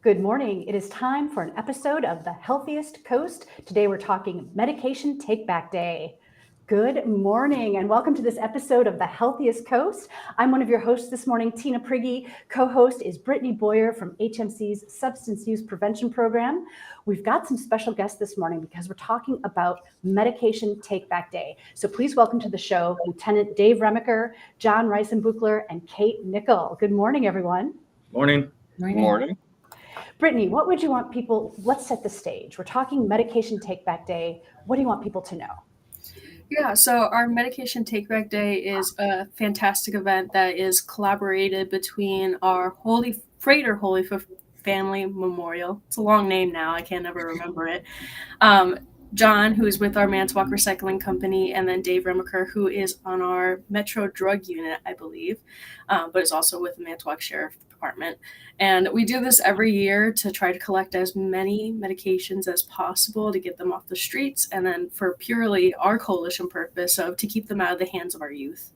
Good morning. It is time for an episode of the Healthiest Coast. Today we're talking Medication Take Back Day. Good morning and welcome to this episode of the Healthiest Coast. I'm one of your hosts this morning, Tina Prigge. Co-host is Brittany Boyer from HMC's Substance Use Prevention Program. We've got some special guests this morning because we're talking about Medication Take Back Day. So please welcome to the show Lieutenant Dave Remaker, John Reisenbuchler, and Kate Nickel. Good morning, everyone. Morning. Morning. Brittany, what would you want people, let's set the stage. We're talking Medication Take Back Day. What do you want people to know? Yeah, so our Medication Take Back Day is a fantastic event that is collaborated between our Freighter Holy Family Memorial. It's a long name now, I can't ever remember it. John, who is with our Manitowoc Recycling Company, and then Dave Remaker, who is on our Metro Drug Unit, I believe, but is also with the Manitowoc Sheriff Department. And we do this every year to try to collect as many medications as possible to get them off the streets, and then for purely our coalition purpose of to keep them out of the hands of our youth.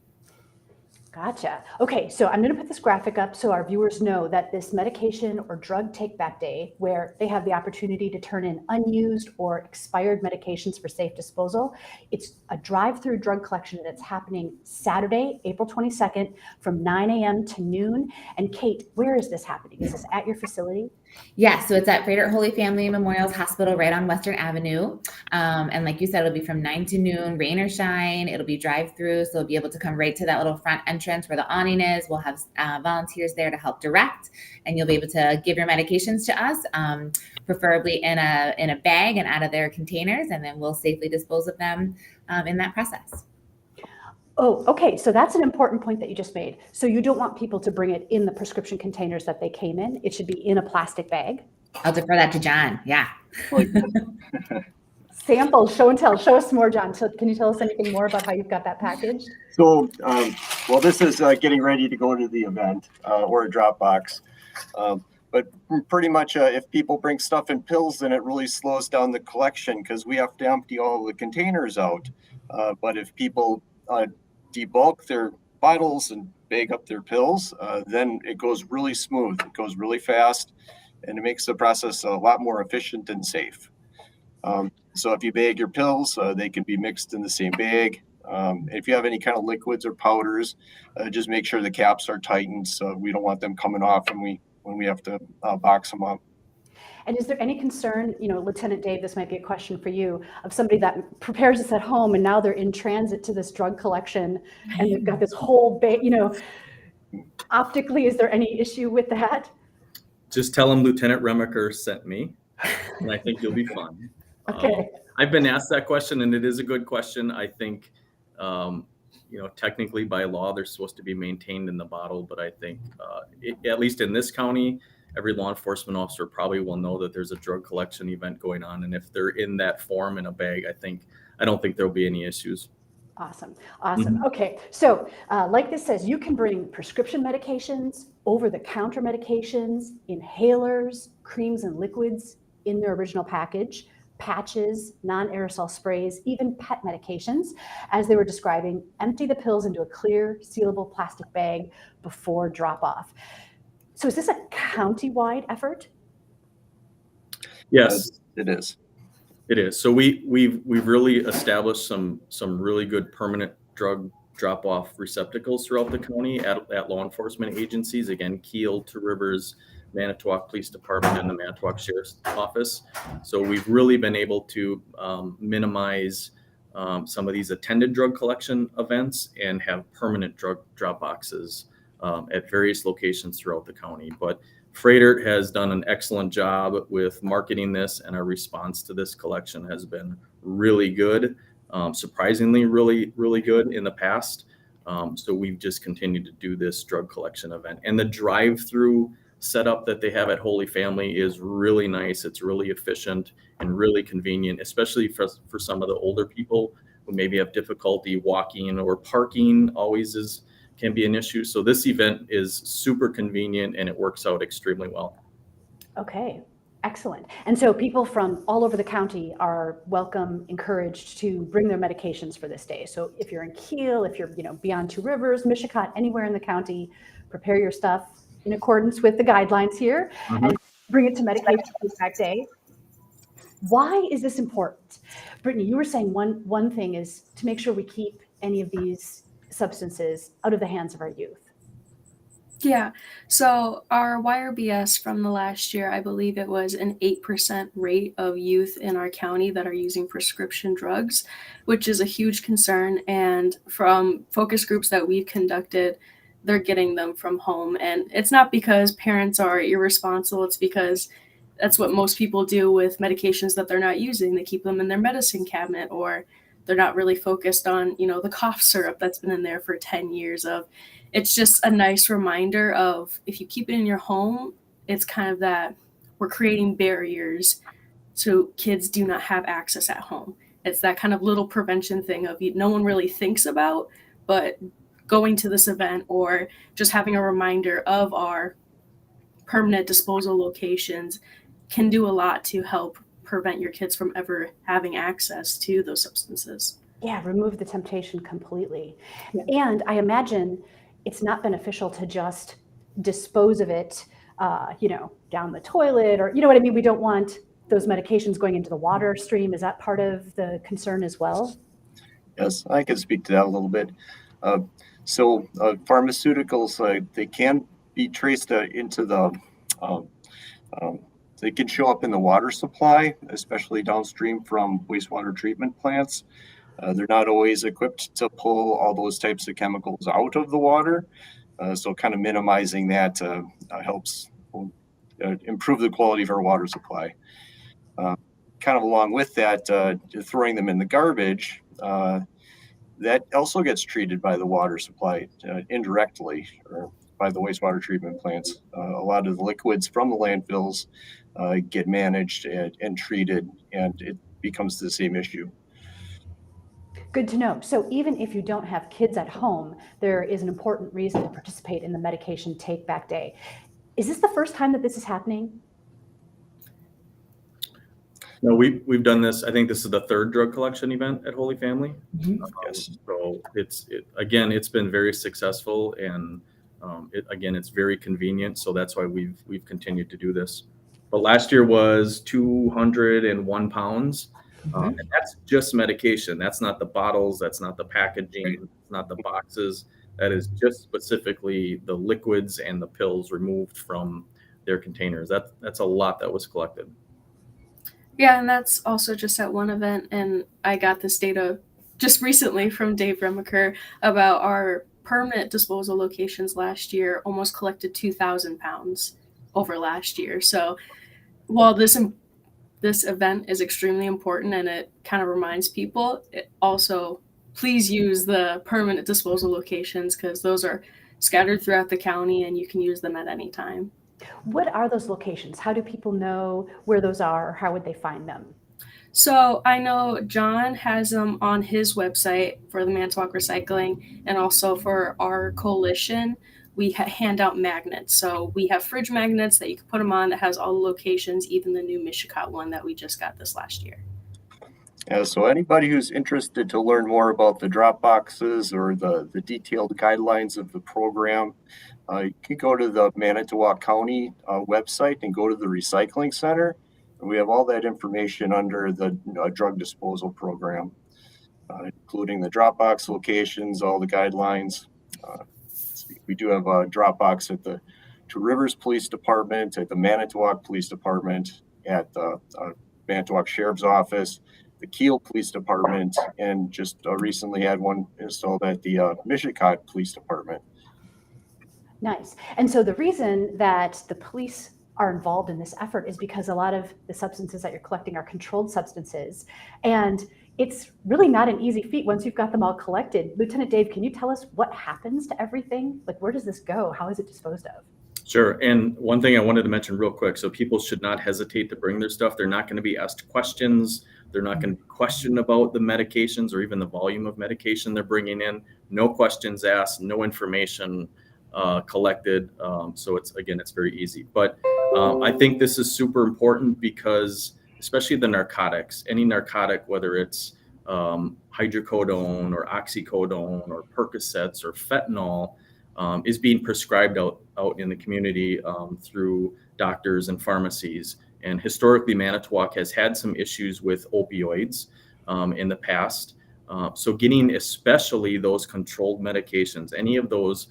Gotcha. Okay, so I'm going to put this graphic up so our viewers know that this medication or drug take back day, where they have the opportunity to turn in unused or expired medications for safe disposal, it's a drive-through drug collection that's happening Saturday, April 22nd from 9 a.m. to noon. And Kate, where is this happening? Is this at your facility? Yeah, so it's at Freighter Holy Family Memorial's Hospital right on Western Avenue. And like you said, it'll be from 9 to noon, rain or shine. It'll be drive-through, so you'll be able to come right to that little front entrance where the awning is. We'll have volunteers there to help direct, and you'll be able to give your medications to us, preferably in a bag and out of their containers, and then we'll safely dispose of them in that process. Oh, okay. So that's an important point that you just made. So you don't want people to bring it in the prescription containers that they came in. It should be in a plastic bag. I'll defer that to John. Yeah. Sample, show and tell. Show us more, John. So can you tell us anything more about how you've got that packaged? So, this is getting ready to go to the event or a drop box. But pretty much if people bring stuff in pills, then it really slows down the collection because we have to empty all the containers out. But if people debulk their bottles and bag up their pills, then it goes really smooth. It goes really fast, and it makes the process a lot more efficient and safe. So if you bag your pills, they can be mixed in the same bag. If you have any kind of liquids or powders, just make sure the caps are tightened so we don't want them coming off when we have to box them up. And is there any concern, Lieutenant Dave, this might be a question for you, of somebody that prepares this at home and now they're in transit to this drug collection and they've got this whole bag, optically, is there any issue with that? Just tell them Lieutenant Remaker sent me, and I think you'll be fine. Okay. I've been asked that question, and it is a good question. I think, technically by law, they're supposed to be maintained in the bottle, but I think, at least in this county, every law enforcement officer probably will know that there's a drug collection event going on. And if they're in that form in a bag, I don't think there'll be any issues. Awesome. Mm-hmm. Okay. So like this says, you can bring prescription medications, over-the-counter medications, inhalers, creams and liquids in their original package, patches, non-aerosol sprays, even pet medications. As they were describing, empty the pills into a clear, sealable plastic bag before drop-off. So is this a county-wide effort? Yes, it is. It is. So we've really established some really good permanent drug drop-off receptacles throughout the county at law enforcement agencies. Again, Kiel, Two Rivers, Manitowoc Police Department, and the Manitowoc Sheriff's Office. So we've really been able to minimize some of these attended drug collection events and have permanent drug drop boxes at various locations throughout the county. But Freighter has done an excellent job with marketing this, and our response to this collection has been really good, surprisingly really, really good in the past. So we've just continued to do this drug collection event. And the drive-through setup that they have at Holy Family is really nice. It's really efficient and really convenient, especially for some of the older people who maybe have difficulty walking or parking always can be an issue. So this event is super convenient and it works out extremely well. Okay, excellent. And so people from all over the county are welcome, encouraged to bring their medications for this day. So if you're in Kiel, if you're beyond Two Rivers, Mishicot, anywhere in the county, prepare your stuff in accordance with the guidelines here. Mm-hmm. And bring it to Medication Take Back Day. Why is this important? Brittany, you were saying one thing is to make sure we keep any of these substances out of the hands of our youth. Yeah, so our YRBS from the last year, I believe it was an 8% rate of youth in our county that are using prescription drugs, which is a huge concern. And from focus groups that we've conducted, they're getting them from home. And it's not because parents are irresponsible, it's because that's what most people do with medications that they're not using. They keep them in their medicine cabinet, or they're not really focused on, the cough syrup that's been in there for 10 years of. It's just a nice reminder of, if you keep it in your home, it's kind of that we're creating barriers so kids do not have access at home. It's that kind of little prevention thing of no one really thinks about, but going to this event or just having a reminder of our permanent disposal locations can do a lot to help prevent your kids from ever having access to those substances. Yeah, remove the temptation completely. Yeah. And I imagine it's not beneficial to just dispose of it, down the toilet, or, you know what I mean? We don't want those medications going into the water stream. Is that part of the concern as well? Yes, I can speak to that a little bit. So pharmaceuticals, they can be traced into the, they can show up in the water supply, especially downstream from wastewater treatment plants. They're not always equipped to pull all those types of chemicals out of the water. So kind of minimizing that helps improve the quality of our water supply. Kind of along with that, throwing them in the garbage, that also gets treated by the water supply indirectly, or by the wastewater treatment plants. A lot of the liquids from the landfills get managed and treated, and it becomes the same issue. Good to know. So even if you don't have kids at home, there is an important reason to participate in the Medication Take Back Day. Is this the first time that this is happening? No, we've done this. I think this is the third drug collection event at Holy Family. Mm-hmm. Yes. So it's been very successful, and it's very convenient. So that's why we've continued to do this. But last year was 201 pounds. And that's just medication. That's not the bottles. That's not the packaging. It's not the boxes. That is just specifically the liquids and the pills removed from their containers. That's a lot that was collected. Yeah, and that's also just at one event. And I got this data just recently from Dave Remaker about our permanent disposal locations last year almost collected 2,000 pounds over last year. So while this event is extremely important and it kind of reminds people, it also, please use the permanent disposal locations, because those are scattered throughout the county and you can use them at any time. What are those locations? How do people know where those are? How would they find them? So I know John has them on his website for the Manitowoc Recycling, and also for our coalition, we hand out magnets. So we have fridge magnets that you can put them on that has all the locations, even the new Mishicot one that we just got this last year. Yeah, so anybody who's interested to learn more about the drop boxes or the detailed guidelines of the program, you can go to the Manitowoc County website and go to the recycling center. And we have all that information under the drug disposal program, including the drop box locations, all the guidelines. We do have a drop box at the Two Rivers Police Department, at the Manitowoc Police Department, at the Manitowoc Sheriff's Office, the Kiel Police Department, and just recently had one installed at the Mishicot Police Department. Nice. And so the reason that the police are involved in this effort is because a lot of the substances that you're collecting are controlled substances. And it's really not an easy feat once you've got them all collected. Lieutenant Dave, can you tell us what happens to everything? Like, where does this go? How is it disposed of? Sure. And one thing I wanted to mention real quick, so people should not hesitate to bring their stuff. They're not going to be asked questions. They're not going to be questioned about the medications or even the volume of medication they're bringing in. No questions asked, no information collected. So it's very easy. But I think this is super important because especially the narcotics, any narcotic, whether it's hydrocodone or oxycodone or Percocets or fentanyl, is being prescribed out in the community through doctors and pharmacies. And historically, Manitowoc has had some issues with opioids in the past. So getting especially those controlled medications, any of those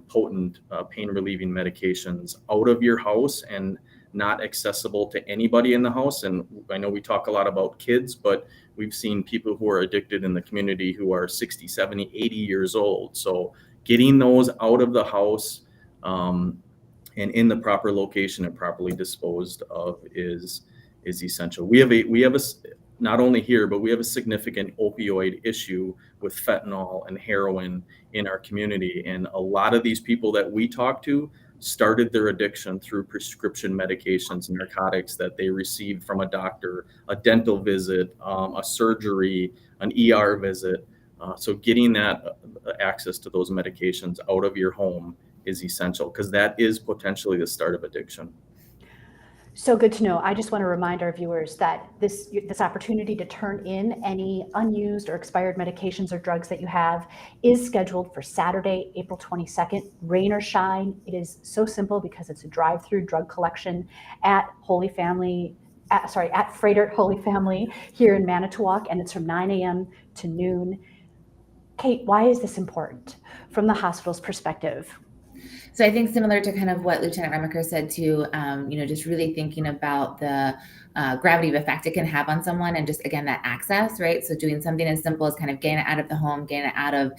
potent pain relieving medications out of your house and not accessible to anybody in the house. And I know we talk a lot about kids, but we've seen people who are addicted in the community who are 60, 70, 80 years old. So getting those out of the house and in the proper location and properly disposed of is essential. We have a not only here, but we have a significant opioid issue with fentanyl and heroin in our community. And a lot of these people that we talk to started their addiction through prescription medications, narcotics that they received from a doctor, a dental visit, a surgery, an ER visit. So getting that access to those medications out of your home is essential, because that is potentially the start of addiction. So good to know. I just want to remind our viewers that this opportunity to turn in any unused or expired medications or drugs that you have is scheduled for Saturday, April 22nd, rain or shine. It is so simple because it's a drive-through drug collection at at Freighter Holy Family here in Manitowoc, and it's from 9 a.m. to noon. Kate, why is this important from the hospital's perspective? So I think similar to kind of what Lieutenant Remaker said too, just really thinking about the gravity of effect it can have on someone, and just, again, that access, right? So doing something as simple as kind of getting it out of the home, getting it out of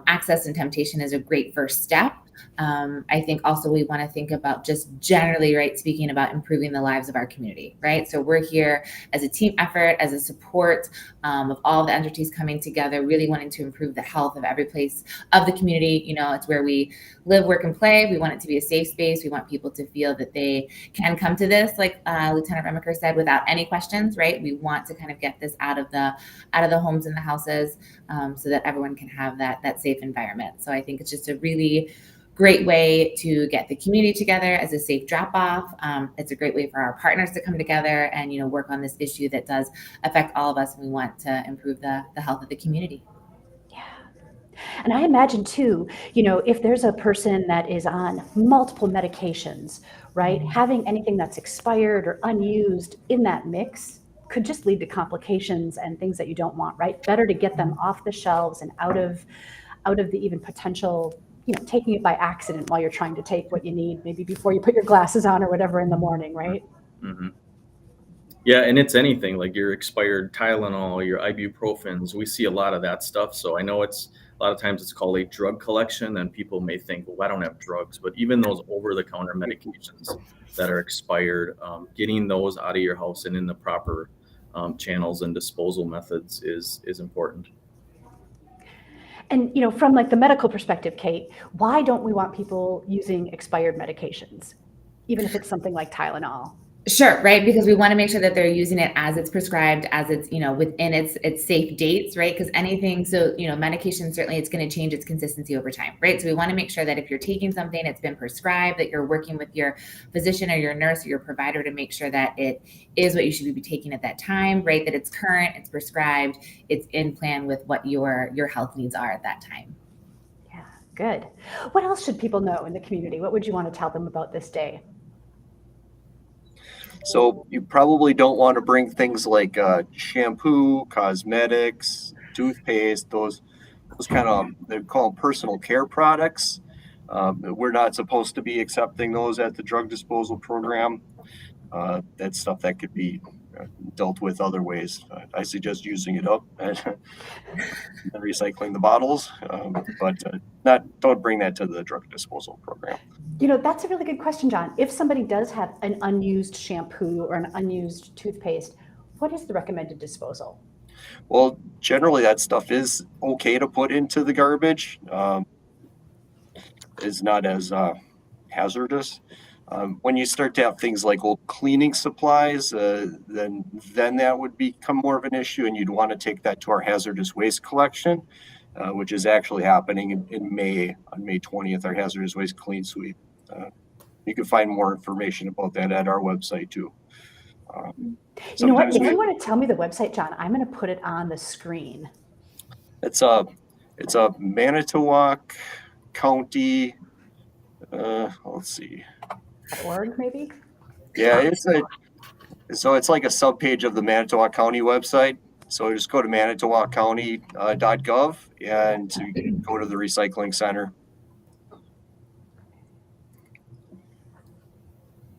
access and temptation is a great first step. I think also we want to think about just generally, right, speaking about improving the lives of our community, right? So we're here as a team effort, as a support of all the entities coming together, really wanting to improve the health of every place of the community. It's where we live, work, and play. We want it to be a safe space. We want people to feel that they can come to this, like Lieutenant Remaker said, without any questions, right? We want to kind of get this out of the homes and the houses so that everyone can have that safe environment. So I think it's just a really great way to get the community together as a safe drop-off. It's a great way for our partners to come together and, work on this issue that does affect all of us, and we want to improve the health of the community. Yeah. And I imagine too, if there's a person that is on multiple medications, right, having anything that's expired or unused in that mix could just lead to complications and things that you don't want, right? Better to get them off the shelves and out of the even potential, taking it by accident while you're trying to take what you need, maybe before you put your glasses on or whatever in the morning, right? Mm-hmm. Yeah, and it's anything like your expired Tylenol, your ibuprofens. We see a lot of that stuff. So I know a lot of times it's called a drug collection, and people may think, well, I don't have drugs. But even those over-the-counter medications that are expired, getting those out of your house and in the proper channels and disposal methods is important. And, from like the medical perspective, Kate, why don't we want people using expired medications, even if it's something like Tylenol? Sure, right? Because we want to make sure that they're using it as it's prescribed, as it's, within its safe dates, right? Because anything, medication, certainly it's going to change its consistency over time, right? So we want to make sure that if you're taking something, it's been prescribed, that you're working with your physician or your nurse or your provider to make sure that it is what you should be taking at that time, right? That it's current, it's prescribed, it's in plan with what your health needs are at that time. Yeah, good. What else should people know in the community? What would you want to tell them about this day? So you probably don't want to bring things like shampoo, cosmetics, toothpaste, those kind of, they call them personal care products. We're not supposed to be accepting those at the drug disposal program. That's stuff that could be dealt with other ways. I suggest using it up and recycling the bottles, but don't bring that to the drug disposal program. That's a really good question, John. If somebody does have an unused shampoo or an unused toothpaste, what is the recommended disposal? Well, generally that stuff is okay to put into the garbage. It's not as hazardous. When you start to have things like old cleaning supplies, then that would become more of an issue, and you'd want to take that to our hazardous waste collection, which is actually happening in May, on May 20th, our hazardous waste clean sweep. You can find more information about that at our website too. You know what? If you want to tell me the website, John, I'm going to put it on the screen. It's a Manitowoc County. Let's see. .org maybe? Yeah, it's like a subpage of the Manitowoc County website. So just go to manitowoccounty.gov and go to the recycling center.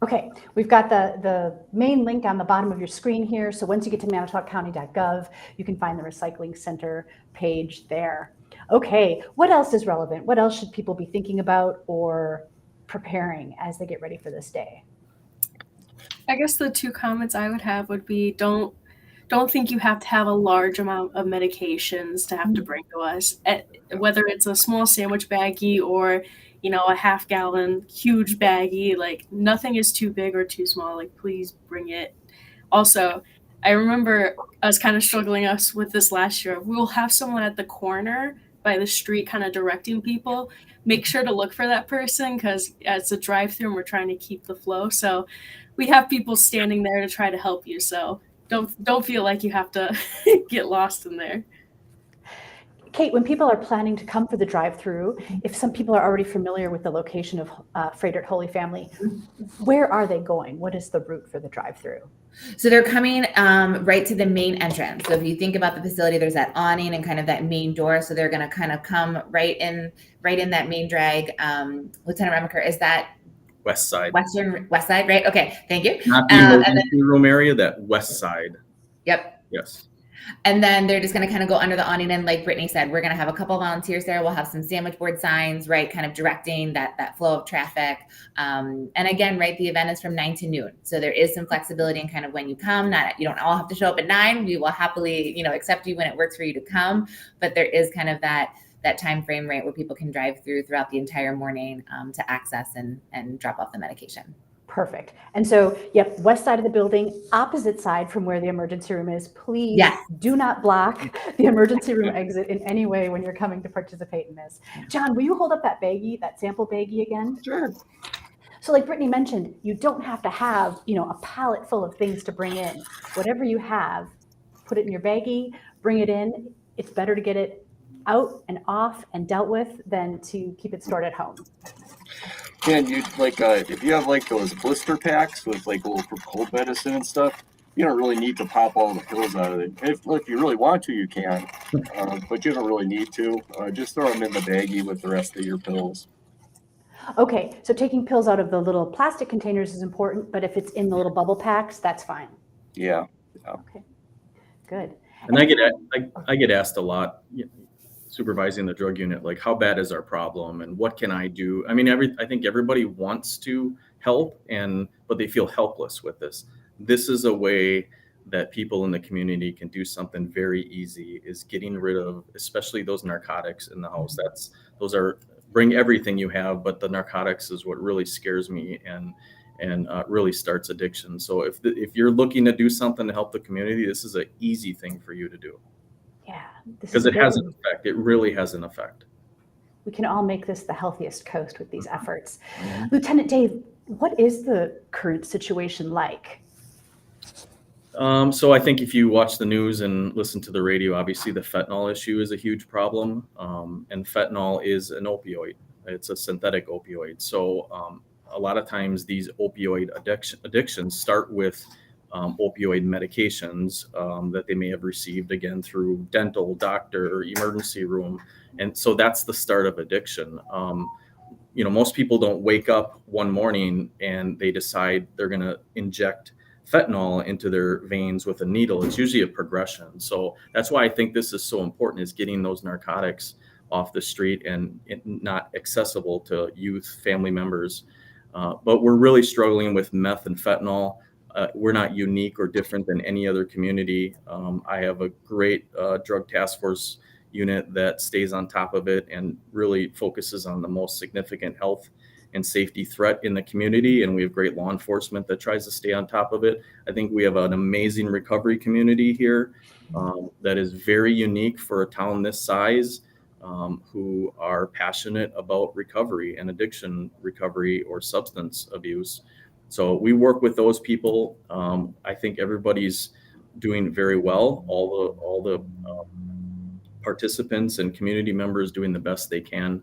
Okay, we've got the main link on the bottom of your screen here. So once you get to manitowoccounty.gov, you can find the recycling center page there. Okay, what else is relevant? What else should people be thinking about or preparing as they get ready for this day? I guess the two comments I would have would be don't think you have to have a large amount of medications to have to bring to us. Whether it's a small sandwich baggie or a half-gallon huge baggie, like nothing is too big or too small. Like please bring it. Also, I remember us kind of struggling with this last year. We will have someone at the corner by the street kind of directing people. Make sure to look for that person because it's a drive-thru and we're trying to keep the flow. So we have people standing there to try to help you. So don't feel like you have to get lost in there. Kate, when people are planning to come for the drive-thru, if some people are already familiar with the location of Freighter Holy Family, where are they going? What is the route for the drive-thru? So they're coming right to the main entrance. So if you think about the facility, there's that awning and kind of that main door. So they're going to kind of come right in that main drag. Lieutenant Remaker, is that West side. West side, right? Okay, thank you. Not the emergency room area, that west side. Yep. Yes. And then they're just going to kind of go under the awning. And like Brittany said, we're going to have a couple volunteers there. We'll have some sandwich board signs, right? Kind of directing that flow of traffic. And again, right, the event is from 9 to noon. So there is some flexibility in kind of when you come. You don't all have to show up at 9. We will happily, accept you when it works for you to come. But there is kind of that time frame, right, where people can drive through throughout the entire morning to access and drop off the medication. Perfect. And so, yep, west side of the building, opposite side from where the emergency room is. Please do not block the emergency room exit in any way when you're coming to participate in this. John, will you hold up that baggie, that sample baggie again? Sure. So like Brittany mentioned, you don't have to have, a pallet full of things to bring in. Whatever you have, put it in your baggie, bring it in. It's better to get it out and off and dealt with than to keep it stored at home. And you if you have those blister packs with little cold medicine and stuff, you don't really need to pop all the pills out of it. If you really want to, you can, but you don't really need to. Just throw them in the baggie with the rest of your pills. Okay, so taking pills out of the little plastic containers is important, but if it's in the little bubble packs, that's fine. Yeah. Okay, good. And I get asked a lot, supervising the drug unit, like how bad is our problem and what can I do? I mean, I think everybody wants to help but they feel helpless with this. This is a way that people in the community can do something very easy, is getting rid of, especially those narcotics in the house. Bring everything you have, but the narcotics is what really scares me and really starts addiction. So if you're looking to do something to help the community, this is an easy thing for you to do. Yeah. Because it has an effect. It really has an effect. We can all make this the healthiest coast with these efforts. Mm-hmm. Lieutenant Dave, what is the current situation like? So I think if you watch the news and listen to the radio, obviously the fentanyl issue is a huge problem. And fentanyl is an opioid. It's a synthetic opioid. So a lot of times these opioid addictions start with opioid medications that they may have received, again, through dental, doctor, emergency room. And so that's the start of addiction. Most people don't wake up one morning and they decide they're going to inject fentanyl into their veins with a needle. It's usually a progression. So that's why I think this is so important, is getting those narcotics off the street and not accessible to youth, family members. But we're really struggling with meth and fentanyl. We're not unique or different than any other community. I have a great drug task force unit that stays on top of it and really focuses on the most significant health and safety threat in the community. And we have great law enforcement that tries to stay on top of it. I think we have an amazing recovery community here that is very unique for a town this size, who are passionate about recovery and addiction recovery or substance abuse. So we work with those people. I think everybody's doing very well. All the participants and community members doing the best they can.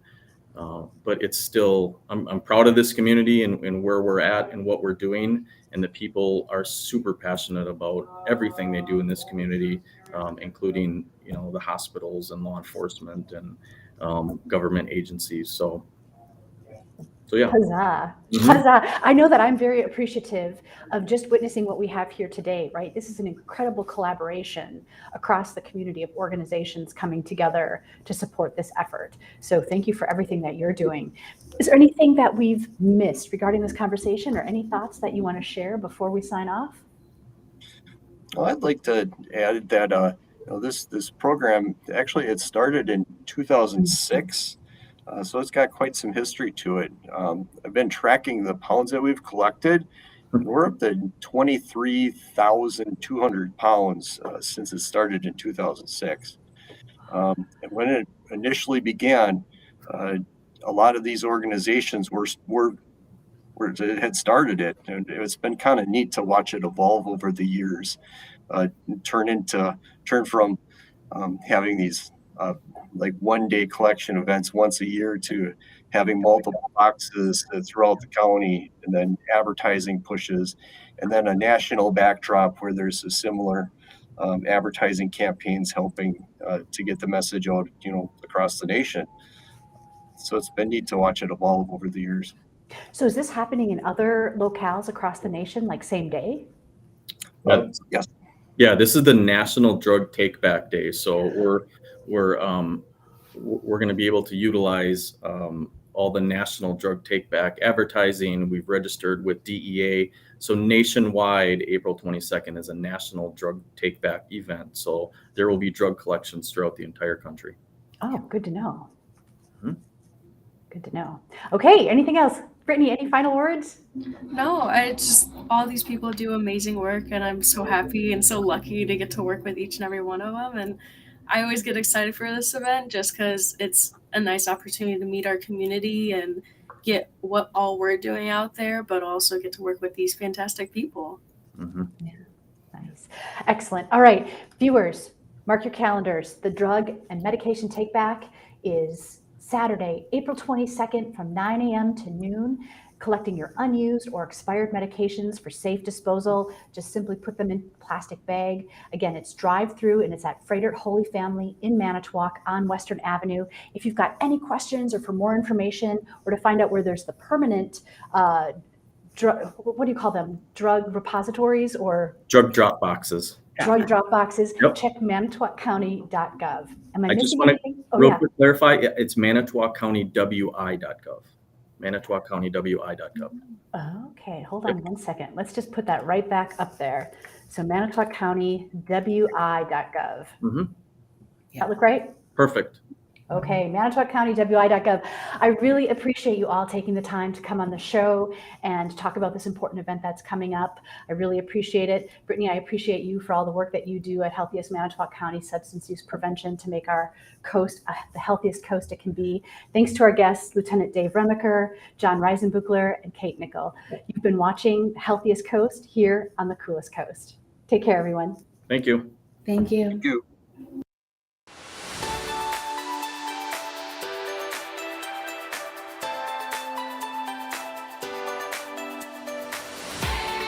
But it's still, I'm proud of this community and where we're at and what we're doing. And the people are super passionate about everything they do in this community, including, the hospitals and law enforcement and government agencies. So yeah. Huzzah. Mhm. Huzzah. I know that I'm very appreciative of just witnessing what we have here today, right? This is an incredible collaboration across the community of organizations coming together to support this effort. So thank you for everything that you're doing. Is there anything that we've missed regarding this conversation or any thoughts that you want to share before we sign off? Well, I'd like to add that this program actually it started in 2006, so it's got quite some history to it. I've been tracking the pounds that we've collected, and we're up to 23,200 pounds since it started in 2006. And when it initially began, uh, a lot of these organizations had started it, and it's been kind of neat to watch it evolve over the years. uh, turn from having these like 1 day collection events once a year to having multiple boxes throughout the county, and then advertising pushes, and then a national backdrop where there's a similar advertising campaigns helping to get the message out, across the nation. So it's been neat to watch it evolve over the years. So is this happening in other locales across the nation, like same day? Yes. Yeah, this is the National Drug Take Back Day. So we're going to be able to utilize all the national drug take back advertising. We've registered with DEA. So nationwide, April 22nd is a national drug take back event. So there will be drug collections throughout the entire country. Oh, good to know. Mhm. Good to know. Okay, anything else? Brittany, any final words? No, all these people do amazing work, and I'm so happy and so lucky to get to work with each and every one of them. And I always get excited for this event just because it's a nice opportunity to meet our community and get what all we're doing out there, but also get to work with these fantastic people. Mhm. Nice. Excellent. All right, viewers, mark your calendars. The drug and medication take back is Saturday, April 22nd from 9 a.m. to noon. Collecting your unused or expired medications for safe disposal. Just simply put them in a plastic bag. Again, it's drive-thru, and it's at Freighter Holy Family in Manitowoc on Western Avenue. If you've got any questions or for more information or to find out where there's the permanent what do you call them? Drug repositories or Drug drop boxes. drug drop boxes? Yep. Check manitowoccounty.gov. Am I I just missing want to anything? Oh, real yeah. quick clarify. It's ManitowocCountyWI.gov. ManitowoccCountyWI.gov. Okay, hold on 1 second. Let's just put that right back up there. So ManitowoccCountyWI.gov. Mm-hmm. That look right? Perfect. Okay, ManitowoccCountyWI.gov. I really appreciate you all taking the time to come on the show and talk about this important event that's coming up. I really appreciate it. Brittany, I appreciate you for all the work that you do at Healthiest Manitowoc County Substance Use Prevention to make our coast the healthiest coast it can be. Thanks to our guests, Lieutenant Dave Remaker, John Reisenbuchler, and Kate Nickel. You've been watching Healthiest Coast here on the coolest coast. Take care, everyone. Thank you. Thank you. Thank you.